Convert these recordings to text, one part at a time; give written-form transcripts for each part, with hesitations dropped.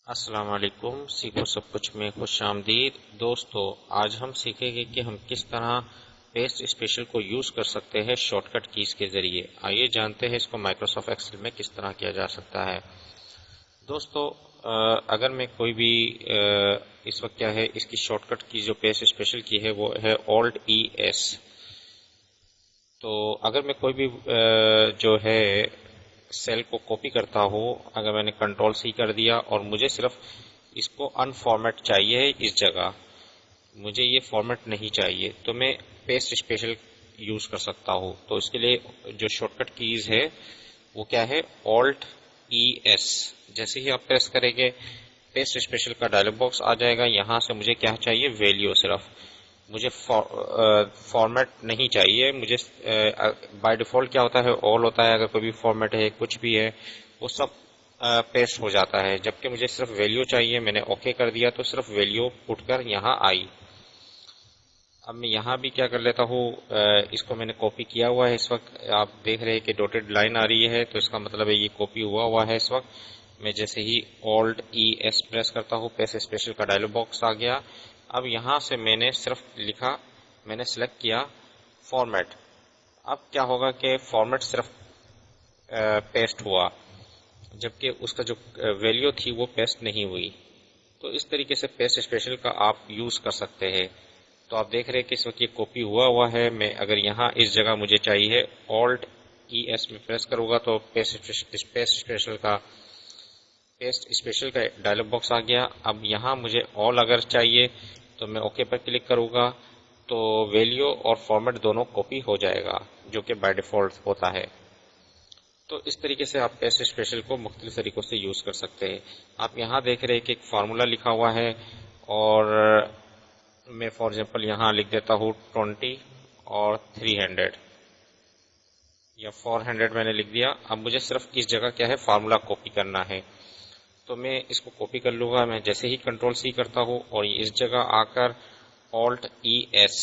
السلام علیکم، سیکھو سب کچھ میں خوش آمدید دوستو۔ آج ہم سیکھیں گے کہ ہم کس طرح پیسٹ اسپیشل کو یوز کر سکتے ہیں شارٹ کٹ کیز کے ذریعے۔ آئیے جانتے ہیں اس کو مائکروسافٹ ایکسل میں کس طرح کیا جا سکتا ہے۔ دوستو اگر میں کوئی بھی اس وقت کیا ہے اس کی شارٹ کٹ کی جو پیسٹ اسپیشل کی ہے وہ ہے Alt+ES۔ تو اگر میں کوئی بھی جو ہے سیل کو کاپی کرتا ہوں، اگر میں نے Ctrl+C کر دیا اور مجھے صرف اس کو ان فارمیٹ چاہیے اس جگہ، مجھے یہ فارمیٹ نہیں چاہیے، تو میں پیسٹ اسپیشل یوز کر سکتا ہوں۔ تو اس کے لیے جو شارٹ کٹ کیز ہے وہ کیا ہے Alt+ES۔ جیسے ہی آپ پریس کریں گے پیسٹ اسپیشل کا ڈائلاگ باکس آ جائے گا۔ یہاں سے مجھے کیا چاہیے، ویلیو، صرف مجھے فارمیٹ نہیں چاہیے۔ مجھے بائی ڈیفالٹ کیا ہوتا ہے، آل ہوتا ہے، اگر کوئی بھی فارمیٹ ہے کچھ بھی ہے وہ سب پیسٹ ہو جاتا ہے، جبکہ مجھے صرف ویلیو چاہیے۔ میں نے اوکے کر دیا تو صرف ویلیو پٹ کر یہاں آئی۔ اب میں یہاں بھی کیا کر لیتا ہوں، اس کو میں نے کاپی کیا ہوا ہے۔ اس وقت آپ دیکھ رہے ہیں کہ ڈاٹڈ لائن آ رہی ہے، تو اس کا مطلب ہے یہ کاپی ہوا ہے۔ اس وقت میں جیسے ہی Alt+ES پریس کرتا ہوں پیسٹ اسپیشل کا ڈائلاگ باکس آ گیا۔ اب یہاں سے میں نے صرف لکھا، میں نے سلیکٹ کیا فارمیٹ۔ اب کیا ہوگا کہ فارمیٹ صرف پیسٹ ہوا، جبکہ اس کا جو ویلیو تھی وہ پیسٹ نہیں ہوئی۔ تو اس طریقے سے پیسٹ اسپیشل کا آپ یوز کر سکتے ہیں۔ تو آپ دیکھ رہے ہیں کہ اس وقت یہ کاپی ہوا ہے۔ میں اگر یہاں اس جگہ مجھے چاہیے Alt+ES میں پریس کروں گا تو پیسٹ اسپیشل کا ڈائلاگ باکس آ گیا۔ اب یہاں مجھے آل اگر چاہیے تو میں اوکے پر کلک کروں گا تو ویلیو اور فارمیٹ دونوں کاپی ہو جائے گا، جو کہ بائی ڈیفالٹ ہوتا ہے۔ تو اس طریقے سے آپ پیسٹ اسپیشل کو مختلف طریقوں سے یوز کر سکتے ہیں۔ آپ یہاں دیکھ رہے ہیں کہ ایک فارمولا لکھا ہوا ہے، اور میں فار ایگزامپل یہاں لکھ دیتا ہوں 20 اور 300 یا 400 میں نے لکھ دیا۔ اب مجھے صرف اس جگہ کیا ہے، فارمولا کاپی کرنا ہے، تو میں اس کو کاپی کر لوں گا۔ میں جیسے ہی Ctrl+C کرتا ہوں اور اس جگہ آ کر Alt+ES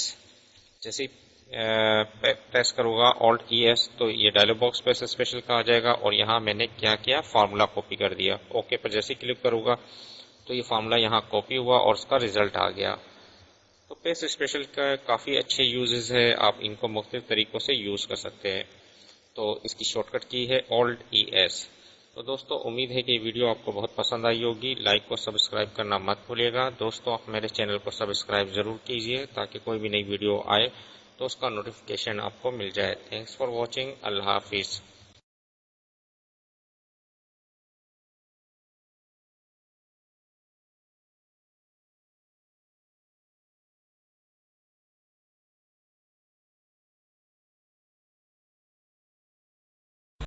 جیسے پریس کروں گا Alt+ES تو یہ ڈائلاگ باکس پیسٹ اسپیشل کا آ جائے گا، اور یہاں میں نے کیا فارمولا کاپی کر دیا۔ اوکے پر جیسے کلک کروں گا تو یہ فارمولا یہاں کاپی ہوا اور اس کا ریزلٹ آ گیا۔ تو پیسٹ اسپیشل کا کافی اچھے یوزز ہے، آپ ان کو مختلف طریقوں سے یوز کر سکتے ہیں۔ تو اس کی شارٹ کٹ کی ہے Alt+ES۔ تو دوستو امید ہے کہ یہ ویڈیو آپ کو بہت پسند آئی ہوگی۔ لائک اور سبسکرائب کرنا مت بھولیے گا۔ دوستو آپ میرے چینل کو سبسکرائب ضرور کیجئے تاکہ کوئی بھی نئی ویڈیو آئے تو اس کا نوٹیفیکیشن آپ کو مل جائے۔ Thanks for watching. اللہ حافظ۔